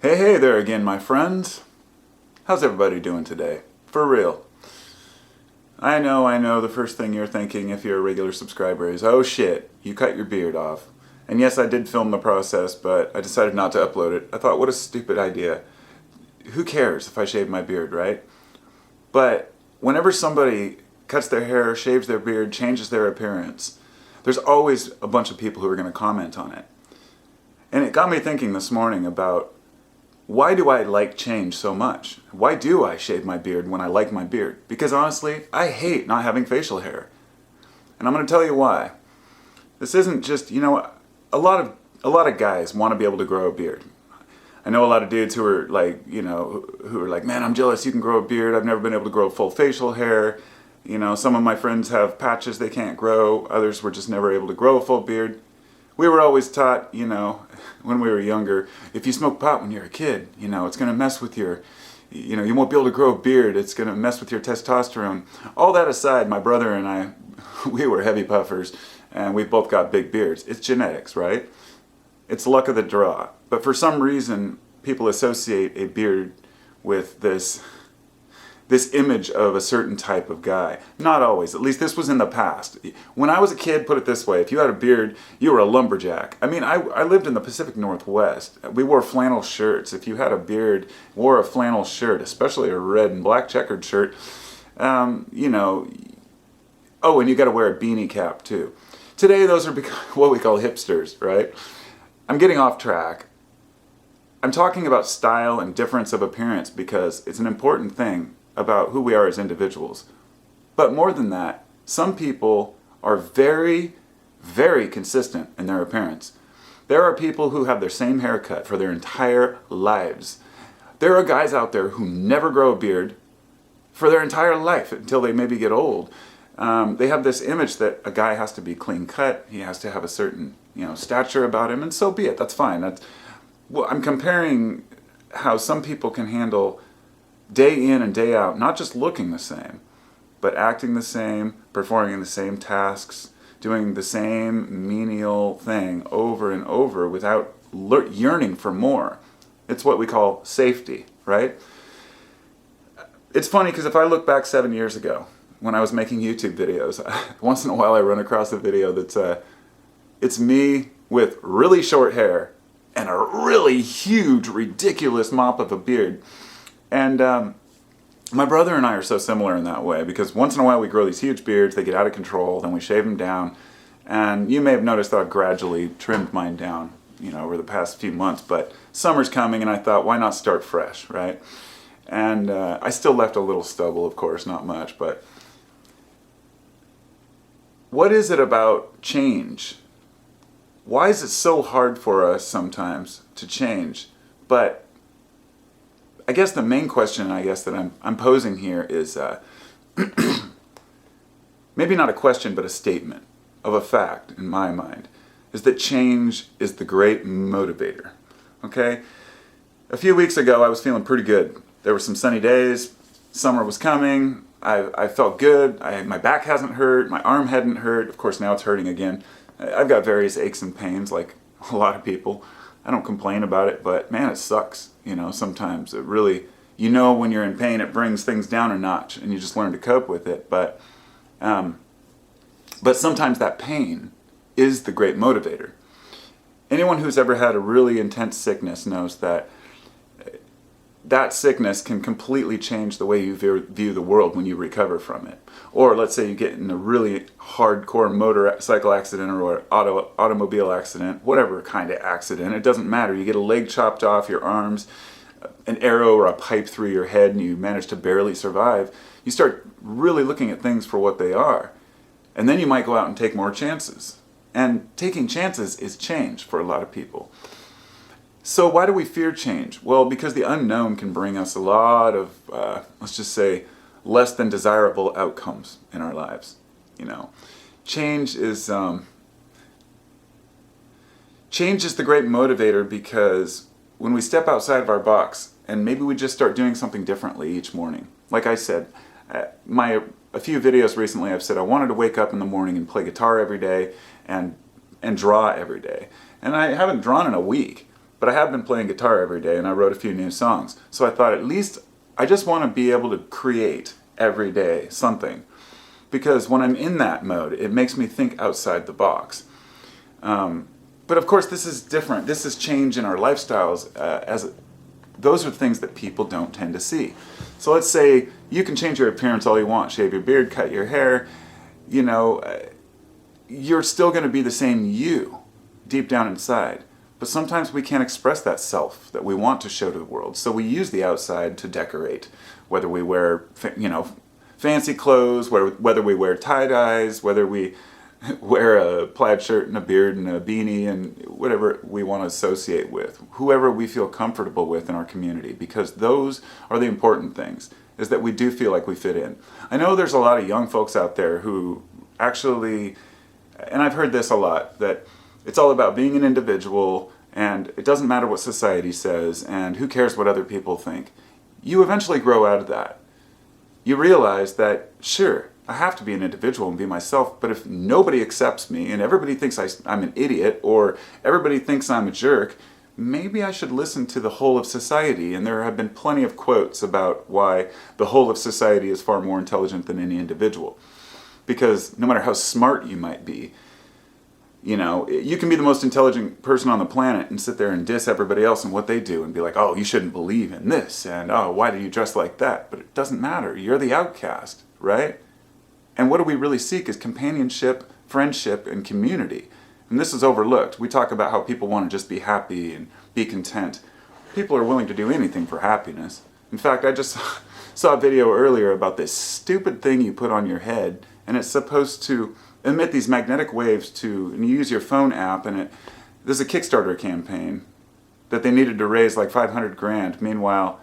Hey there again, my friends. How's everybody doing today? For real. I know, the first thing you're thinking if you're a regular subscriber is, oh shit, you cut your beard off. And yes, I did film the process, but I decided not to upload it. I thought, what a stupid idea. Who cares if I shave my beard, right? But whenever somebody cuts their hair, shaves their beard, changes their appearance, there's always a bunch of people who are going to comment on it. And it got me thinking this morning about, why do I like change so much? Why do I shave my beard when I like my beard? Because honestly, I hate not having facial hair. And I'm going to tell you why. This isn't just, a lot of guys want to be able to grow a beard. I know a lot of dudes who are like, who are like, man, I'm jealous you can grow a beard. I've never been able to grow full facial hair. Some of my friends have patches they can't grow. Others were just never able to grow a full beard. We were always taught, when we were younger, if you smoke pot when you're a kid, it's going to mess with your, you won't be able to grow a beard. It's going to mess with your testosterone. All that aside, my brother and I, we were heavy puffers, and we both got big beards. It's genetics, right? It's luck of the draw. But for some reason, people associate a beard with this image of a certain type of guy. Not always. At least this was in the past. When I was a kid, put it this way, if you had a beard, you were a lumberjack. I mean, I lived in the Pacific Northwest. We wore flannel shirts. If you had a beard, wore a flannel shirt, especially a red and black checkered shirt, oh, and you got to wear a beanie cap too. Today, those are what we call hipsters, right? I'm getting off track. I'm talking about style and difference of appearance because it's an important thing about who we are as individuals. But more than that, some people are very, very consistent in their appearance. There are people who have their same haircut for their entire lives. There are guys out there who never grow a beard for their entire life until they maybe get old. They have this image that a guy has to be clean cut, he has to have a certain stature about him, and so be it, that's fine. I'm comparing how some people can handle day in and day out, not just looking the same, but acting the same, performing the same tasks, doing the same menial thing over and over without yearning for more. It's what we call safety, right? It's funny because if I look back 7 years ago, when I was making YouTube videos, once in a while I run across a video that's it's me with really short hair and a really huge, ridiculous mop of a beard. And my brother and I are so similar in that way because once in a while we grow these huge beards, they get out of control, then we shave them down. And you may have noticed that I've gradually trimmed mine down, over the past few months. But summer's coming and I thought, why not start fresh, right? And I still left a little stubble, of course, not much. But what is it about change? Why is it so hard for us sometimes to change? But I guess the main question, that I'm posing here is maybe not a question, but a statement of a fact in my mind, is that change is the great motivator. Okay? A few weeks ago, I was feeling pretty good. There were some sunny days. Summer was coming. I felt good. My back hasn't hurt. My arm hadn't hurt. Of course, now it's hurting again. I've got various aches and pains like a lot of people. I don't complain about it, but man, it sucks. Sometimes it really, when you're in pain, it brings things down a notch and you just learn to cope with it. But sometimes that pain is the great motivator. Anyone who's ever had a really intense sickness knows that that sickness can completely change the way you view the world when you recover from it. Or let's say you get in a really hardcore motorcycle accident or automobile accident, whatever kind of accident, it doesn't matter. You get a leg chopped off, your arms, an arrow or a pipe through your head, and you manage to barely survive. You start really looking at things for what they are. And then you might go out and take more chances. And taking chances is change for a lot of people. So why do we fear change? Well, because the unknown can bring us a lot of, let's just say, less than desirable outcomes in our lives. Change is the great motivator because when we step outside of our box and maybe we just start doing something differently each morning. Like I said, a few videos recently I've said I wanted to wake up in the morning and play guitar every day and draw every day. And I haven't drawn in a week. But but I have been playing guitar every day, and I wrote a few new songs. So I thought, at least I just want to be able to create every day something. Because when I'm in that mode, it makes me think outside the box. But of course, this is different. This is change in our lifestyles. Those are things that people don't tend to see. So let's say you can change your appearance all you want. Shave your beard, cut your hair. You're still going to be the same you deep down inside. But sometimes we can't express that self that we want to show to the world. So we use the outside to decorate. Whether we wear, fancy clothes, whether we wear tie-dyes, whether we wear a plaid shirt and a beard and a beanie and whatever we want to associate with, whoever we feel comfortable with in our community, because those are the important things, is that we do feel like we fit in. I know there's a lot of young folks out there who actually, and I've heard this a lot, that it's all about being an individual and it doesn't matter what society says and who cares what other people think. You eventually grow out of that. You realize that, sure, I have to be an individual and be myself, but if nobody accepts me and everybody thinks I'm an idiot or everybody thinks I'm a jerk, maybe I should listen to the whole of society. And there have been plenty of quotes about why the whole of society is far more intelligent than any individual. Because no matter how smart you might be, you can be the most intelligent person on the planet and sit there and diss everybody else and what they do and be like, oh, you shouldn't believe in this, and oh, why do you dress like that? But it doesn't matter. You're the outcast, right? And what do we really seek is companionship, friendship, and community. And this is overlooked. We talk about how people want to just be happy and be content. People are willing to do anything for happiness. In fact, I just saw a video earlier about this stupid thing you put on your head, and it's supposed to emit these magnetic waves and you use your phone app, and there's a Kickstarter campaign that they needed to raise like 500 grand. Meanwhile,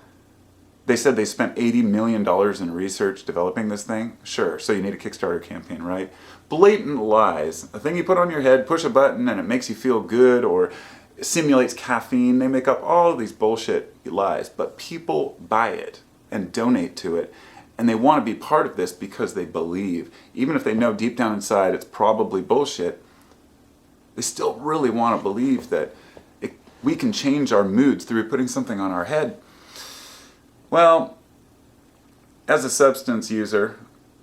they said they spent $80 million in research developing this thing. Sure, so you need a Kickstarter campaign, right? Blatant lies. A thing you put on your head, push a button, and it makes you feel good, or simulates caffeine. They make up all of these bullshit lies, but people buy it and donate to it. And they want to be part of this because they believe. Even if they know deep down inside it's probably bullshit, they still really want to believe that we can change our moods through putting something on our head. Well, as a substance user,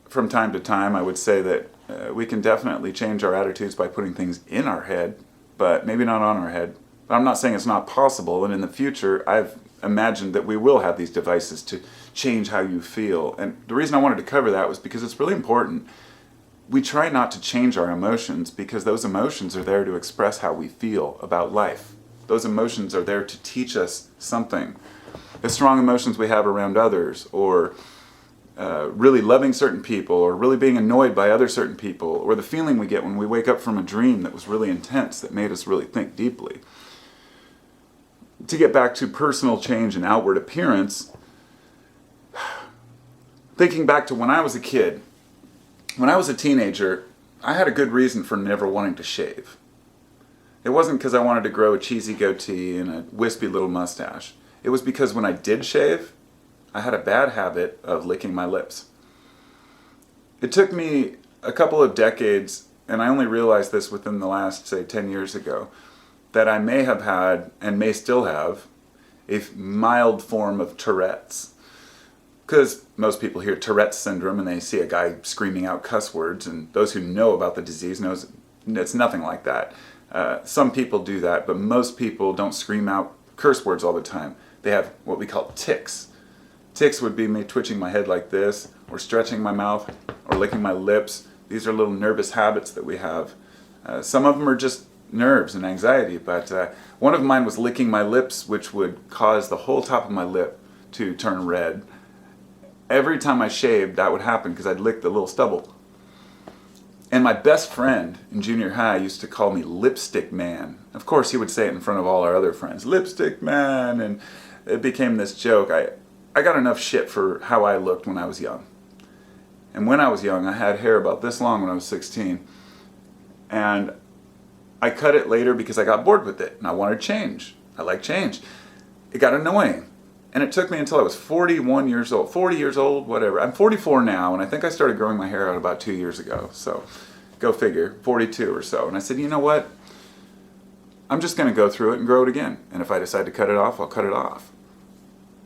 from time to time, I would say that we can definitely change our attitudes by putting things in our head, but maybe not on our head. But I'm not saying it's not possible, and in the future, I've imagined that we will have these devices to change how you feel. And the reason I wanted to cover that was because it's really important. We try not to change our emotions because those emotions are there to express how we feel about life. Those emotions are there to teach us something. The strong emotions we have around others, or really loving certain people, or really being annoyed by other certain people, or the feeling we get when we wake up from a dream that was really intense, that made us really think deeply. To get back to personal change and outward appearance, thinking back to when I was a kid, when I was a teenager, I had a good reason for never wanting to shave. It wasn't because I wanted to grow a cheesy goatee and a wispy little mustache. It was because when I did shave, I had a bad habit of licking my lips. It took me a couple of decades, and I only realized this within the last, say, 10 years ago, that I may have had, and may still have, a mild form of Tourette's. Because most people hear Tourette's syndrome and they see a guy screaming out cuss words, and those who know about the disease knows it's nothing like that. Some people do that, but most people don't scream out curse words all the time. They have what we call tics. Tics would be me twitching my head like this, or stretching my mouth, or licking my lips. These are little nervous habits that we have. Some of them are just nerves and anxiety, but one of mine was licking my lips, which would cause the whole top of my lip to turn red. Every time I shaved, that would happen because I'd lick the little stubble. And my best friend in junior high used to call me Lipstick Man. Of course, he would say it in front of all our other friends, Lipstick Man, and it became this joke. I got enough shit for how I looked when I was young. And when I was young, I had hair about this long when I was 16. And I cut it later because I got bored with it and I wanted change. I like change. It got annoying. And it took me until I was 40 years old, whatever. I'm 44 now, and I think I started growing my hair out about 2 years ago. So, go figure, 42 or so. And I said, you know what? I'm just going to go through it and grow it again. And if I decide to cut it off, I'll cut it off.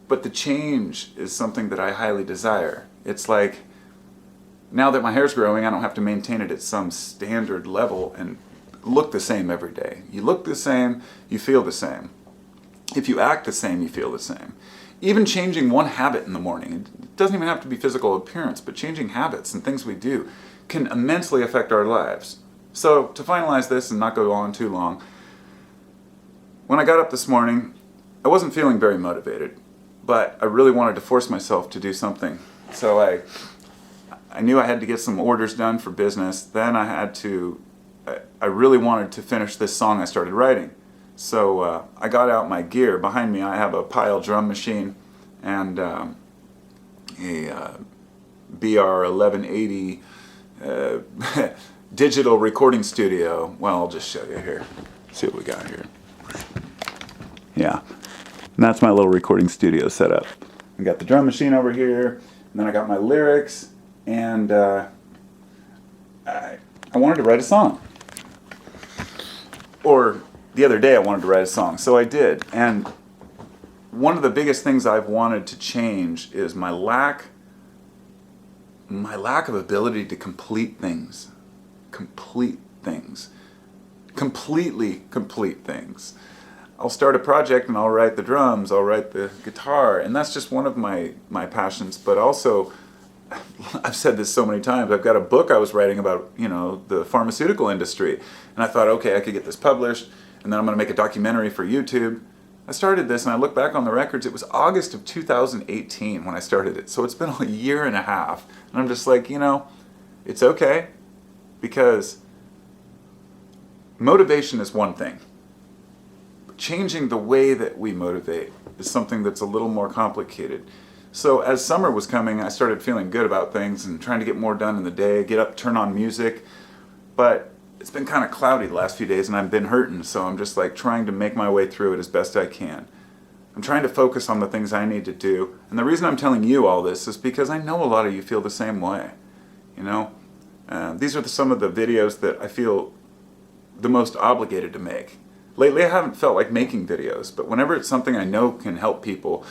But the change is something that I highly desire. It's like, now that my hair's growing, I don't have to maintain it at some standard level and look the same every day. You look the same, you feel the same. If you act the same, you feel the same. Even changing one habit in the morning, it doesn't even have to be physical appearance, but changing habits and things we do can immensely affect our lives. So to finalize this and not go on too long, when I got up this morning, I wasn't feeling very motivated, but I really wanted to force myself to do something. So I knew I had to get some orders done for business. Then I really wanted to finish this song I started writing. So I got out my gear. Behind me I have a pile drum machine and a BR1180 digital recording studio. Well, I'll just show you here. See what we got here. Yeah, and that's my little recording studio setup. I got the drum machine over here, and then I got my lyrics, and I wanted to write a song. Or the other day I wanted to write a song, so I did. And one of the biggest things I've wanted to change is my lack of ability to complete things. Completely complete things. I'll start a project and I'll write the drums, I'll write the guitar, and that's just one of my passions. But also, I've said this so many times, I've got a book I was writing about, the pharmaceutical industry, and I thought, okay, I could get this published, and then I'm going to make a documentary for YouTube. I started this, and I look back on the records, it was August of 2018 when I started it, so it's been a year and a half, and I'm just like, it's okay, because motivation is one thing. Changing the way that we motivate is something that's a little more complicated. So as summer was coming, I started feeling good about things and trying to get more done in the day, get up, turn on music. But it's been kind of cloudy the last few days and I've been hurting, so I'm just like trying to make my way through it as best I can. I'm trying to focus on the things I need to do. And the reason I'm telling you all this is because I know a lot of you feel the same way. These are some of the videos that I feel the most obligated to make. Lately I haven't felt like making videos, but whenever it's something I know can help people,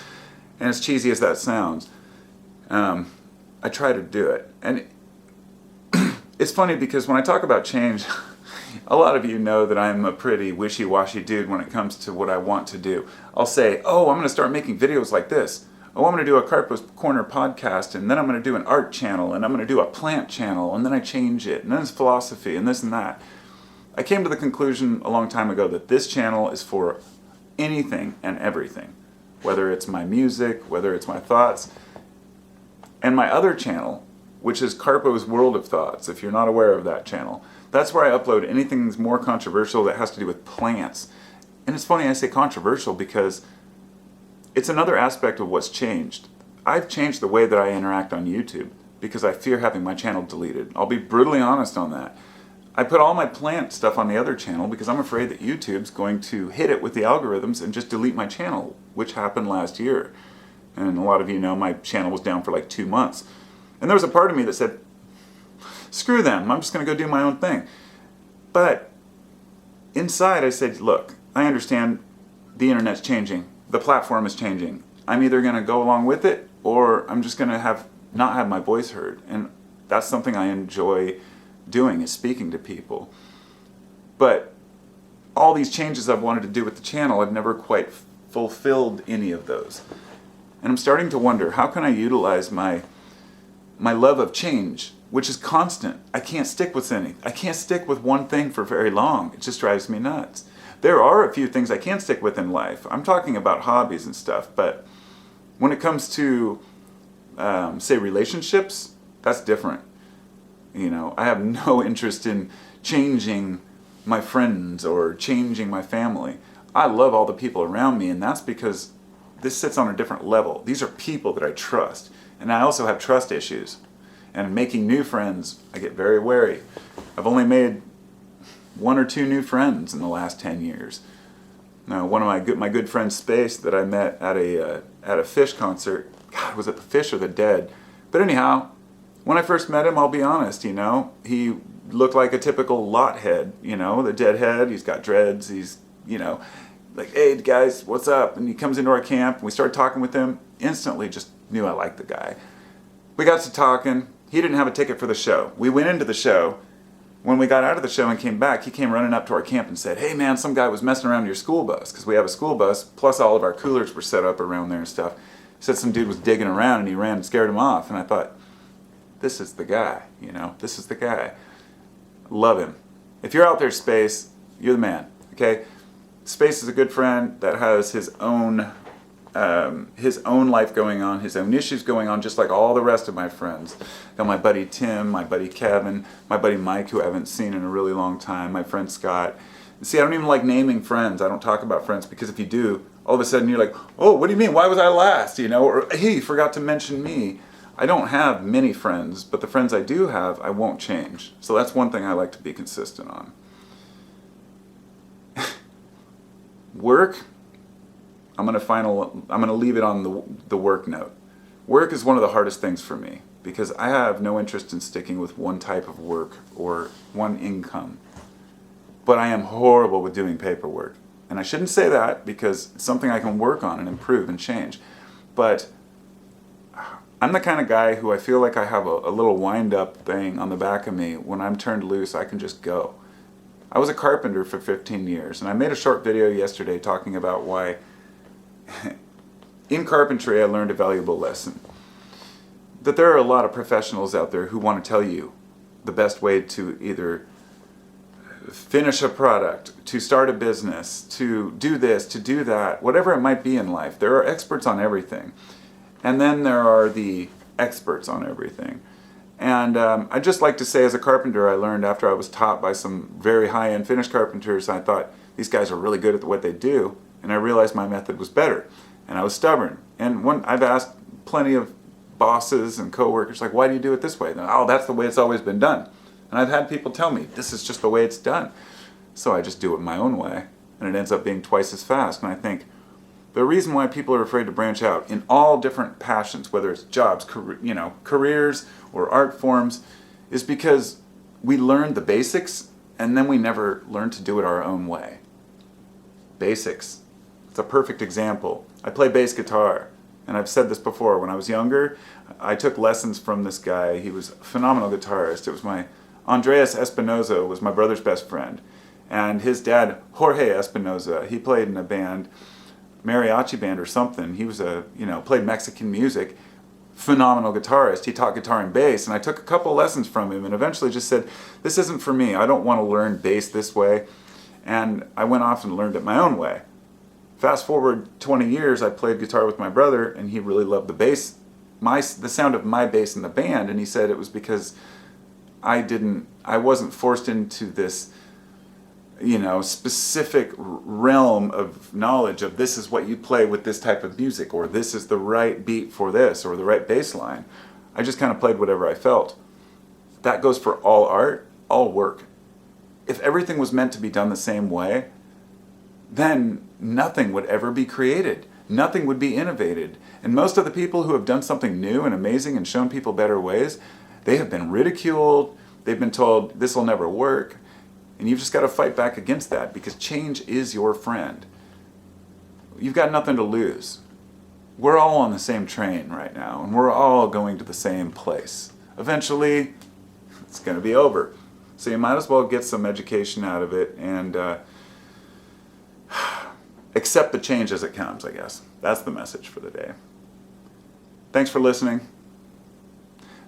and as cheesy as that sounds, I try to do it. And it's funny because when I talk about change, a lot of you know that I'm a pretty wishy-washy dude when it comes to what I want to do. I'll say, oh, I'm going to start making videos like this. Oh, I'm going to do a Carpo's Corner podcast, and then I'm going to do an art channel, and I'm going to do a plant channel, and then I change it, and then it's philosophy, and this and that. I came to the conclusion a long time ago that this channel is for anything and everything. Whether it's my music, whether it's my thoughts. And my other channel, which is Carpo's World of Thoughts, if you're not aware of that channel, that's where I upload anything that's more controversial that has to do with plants. And it's funny I say controversial because it's another aspect of what's changed. I've changed the way that I interact on YouTube because I fear having my channel deleted. I'll be brutally honest on that. I put all my plant stuff on the other channel because I'm afraid that YouTube's going to hit it with the algorithms and just delete my channel, which happened last year. And a lot of you know my channel was down for like 2 months. And there was a part of me that said, screw them, I'm just going to go do my own thing. But inside I said, look, I understand the internet's changing, the platform is changing. I'm either going to go along with it or I'm just going to not have my voice heard. And that's something I enjoy doing, is speaking to people. But all these changes I've wanted to do with the channel, I've never quite fulfilled any of those. And I'm starting to wonder, how can I utilize my love of change, which is constant? I can't stick with one thing for very long. It just drives me nuts. There are a few things I can stick with in life. I'm talking about hobbies and stuff, but when it comes to, say, relationships, that's different. I have no interest in changing my friends or changing my family. I love all the people around me, and that's because this sits on a different level. These are people that I trust, and I also have trust issues. And making new friends, I get very wary. I've only made 1 or 2 new friends in the last 10 years. Now, one of my good friend Space that I met at a Fish concert. God, was it the Fish or the Dead? But anyhow, when I first met him, I'll be honest, he looked like a typical lot head, the deadhead. He's got dreads, he's like, hey guys, what's up? And he comes into our camp, and we started talking with him. Instantly just knew I liked the guy. We got to talking. He didn't have a ticket for the show. We went into the show. When we got out of the show and came back, he came running up to our camp and said, hey man, some guy was messing around your school bus, because we have a school bus, plus all of our coolers were set up around there and stuff. He said some dude was digging around and he ran and scared him off. And I thought, this is the guy, this is the guy. Love him. If you're out there, Space, you're the man, okay? Space is a good friend that has his own life going on, his own issues going on, just like all the rest of my friends. Got my buddy Tim, my buddy Kevin, my buddy Mike, who I haven't seen in a really long time, my friend Scott. See, I don't even like naming friends. I don't talk about friends, because if you do, all of a sudden you're like, oh, what do you mean? Why was I last? Or hey, you forgot to mention me. I don't have many friends, but the friends I do have, I won't change. So that's one thing I like to be consistent on. Work, I'm gonna leave it on the work note. Work is one of the hardest things for me, because I have no interest in sticking with one type of work or one income. But I am horrible with doing paperwork. And I shouldn't say that, because it's something I can work on and improve and change. But I'm the kind of guy who I feel like I have a little wind-up thing on the back of me. When I'm turned loose, I can just go. I was a carpenter for 15 years, and I made a short video yesterday talking about why in carpentry I learned a valuable lesson. That there are a lot of professionals out there who want to tell you the best way to either finish a product, to start a business, to do this, to do that, whatever it might be in life. There are experts on everything. And then there are the experts on everything. And I just like to say, as a carpenter, I learned after I was taught by some very high-end finished carpenters, I thought, these guys are really good at what they do, and I realized my method was better. And I was stubborn. And I've asked plenty of bosses and coworkers, like, why do you do it this way? And, oh, that's the way it's always been done. And I've had people tell me, this is just the way it's done. So I just do it my own way, and it ends up being twice as fast. And I think the reason why people are afraid to branch out in all different passions, whether it's jobs, careers, or art forms, is because we learned the basics, and then we never learned to do it our own way. Basics. It's a perfect example. I play bass guitar, and I've said this before. When I was younger, I took lessons from this guy. He was a phenomenal guitarist. It was Andreas Espinoza was my brother's best friend, and his dad, Jorge Espinoza, he played in a band, mariachi band or something. He was played Mexican music, phenomenal guitarist. He taught guitar and bass, and I took a couple lessons from him and eventually just said, this isn't for me. I don't want to learn bass this way. And I went off and learned it my own way. Fast forward 20 years, I played guitar with my brother, and he really loved the bass, the sound of my bass in the band, and he said it was because I wasn't forced into this specific realm of knowledge of this is what you play with this type of music, or this is the right beat for this, or the right bass line. I just kind of played whatever I felt. That goes for all art, all work. If everything was meant to be done the same way, then nothing would ever be created. Nothing would be innovated. And most of the people who have done something new and amazing and shown people better ways, they have been ridiculed, they've been told this will never work. And you've just got to fight back against that, because change is your friend. You've got nothing to lose. We're all on the same train right now, and we're all going to the same place. Eventually, it's going to be over. So you might as well get some education out of it and accept the change as it comes, I guess. That's the message for the day. Thanks for listening.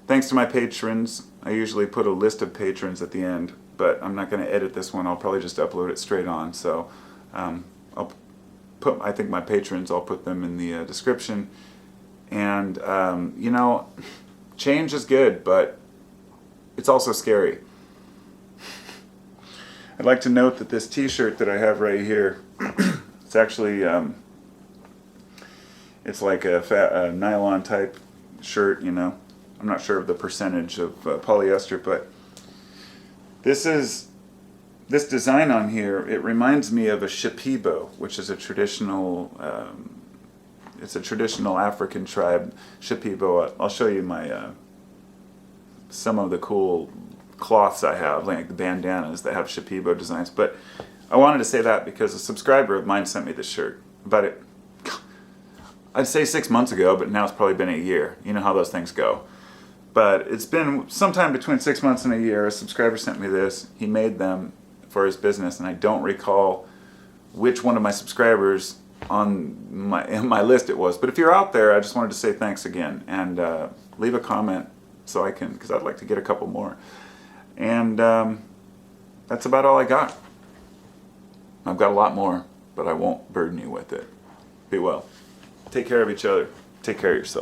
Thanks to my patrons. I usually put a list of patrons at the end, but I'm not going to edit this one. I'll probably just upload it straight on. So I think my patrons, I'll put them in the description. And, change is good, but it's also scary. I'd like to note that this t-shirt that I have right here, it's actually, it's like a nylon type shirt, I'm not sure of the percentage of polyester, but this design on here, it reminds me of a shipibo, which is a traditional, it's a traditional African tribe, shipibo. I'll show you my, some of the cool cloths I have, like the bandanas that have shipibo designs, but I wanted to say that because a subscriber of mine sent me this shirt. I'd say 6 months ago, but now it's probably been a year. You know how those things go. But it's been sometime between 6 months and a year. A subscriber sent me this. He made them for his business, and I don't recall which one of my subscribers in my list it was. But if you're out there, I just wanted to say thanks again, and leave a comment so I can, because I'd like to get a couple more. And that's about all I got. I've got a lot more, but I won't burden you with it. Be well. Take care of each other. Take care of yourself.